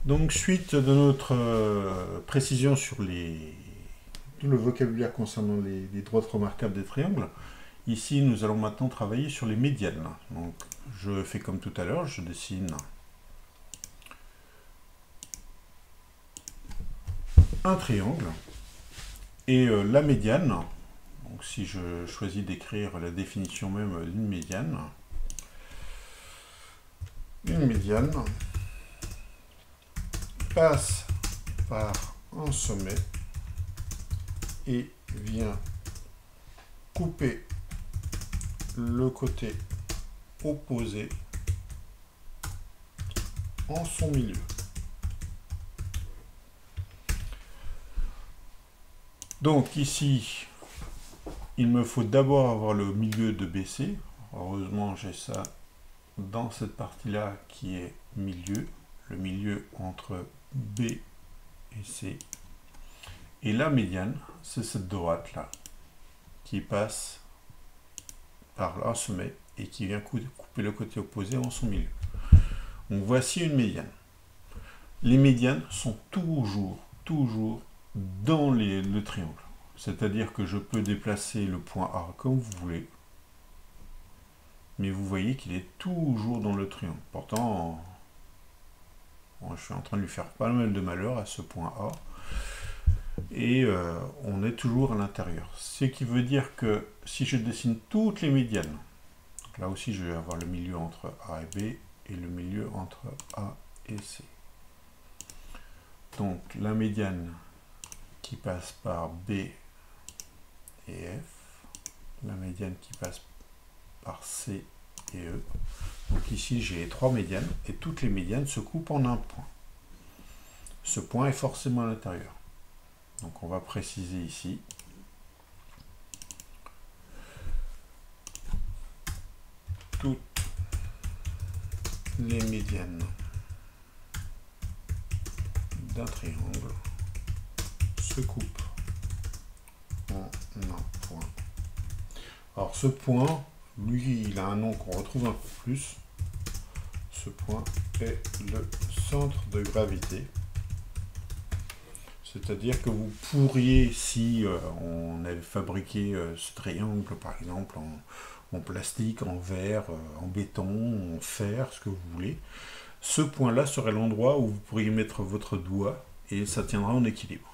Donc, suite de notre précision sur tout le vocabulaire concernant les droites remarquables des triangles, ici nous allons maintenant travailler sur les médianes. Donc, je fais comme tout à l'heure, je dessine un triangle et la médiane. Donc, si je choisis d'écrire la définition même d'une médiane, une médiane passe par un sommet et vient couper le côté opposé en son milieu. Donc ici, il me faut d'abord avoir le milieu de BC. Heureusement, j'ai ça dans cette partie-là qui est milieu, le milieu entre B et C. Et la médiane, c'est cette droite-là, qui passe par un sommet et qui vient couper le côté opposé en son milieu. Donc voici une médiane. Les médianes sont toujours dans le triangle. C'est-à-dire que je peux déplacer le point A comme vous voulez, mais vous voyez qu'il est toujours dans le triangle. Pourtant, je suis en train de lui faire pas mal de malheur à ce point A. Et on est toujours à l'intérieur. Ce qui veut dire que si je dessine toutes les médianes, là aussi je vais avoir le milieu entre A et B et le milieu entre A et C. Donc la médiane qui passe par B et F, la médiane qui passe par C et E. Donc ici j'ai 3 médianes et toutes les médianes se coupent en un point. Ce point est forcément à l'intérieur. Donc on va préciser ici. Toutes les médianes d'un triangle se coupent en un point. Alors ce point, lui, il a un nom qu'on retrouve un peu plus. Ce point est le centre de gravité. C'est-à-dire que vous pourriez, si on avait fabriqué ce triangle, par exemple, en plastique, en verre, en béton, en fer, ce que vous voulez, ce point-là serait l'endroit où vous pourriez mettre votre doigt et ça tiendra en équilibre.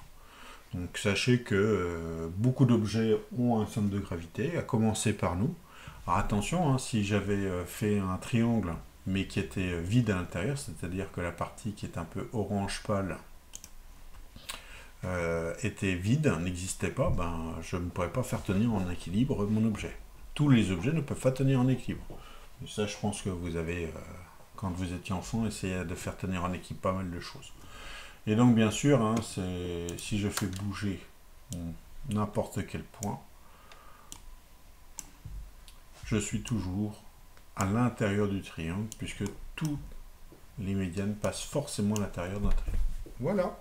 Donc sachez que beaucoup d'objets ont un centre de gravité, à commencer par nous. Alors attention, hein, si j'avais fait un triangle, mais qui était vide à l'intérieur, c'est-à-dire que la partie qui est un peu orange pâle, était vide, n'existait pas, ben, je ne pourrais pas faire tenir en équilibre mon objet. Tous les objets ne peuvent pas tenir en équilibre. Et ça, je pense que vous avez, quand vous étiez enfant, essayé de faire tenir en équilibre pas mal de choses. Et donc, bien sûr, hein, si je fais bouger n'importe quel point, je suis toujours à l'intérieur du triangle, puisque toutes les médianes passent forcément à l'intérieur d'un triangle. Voilà.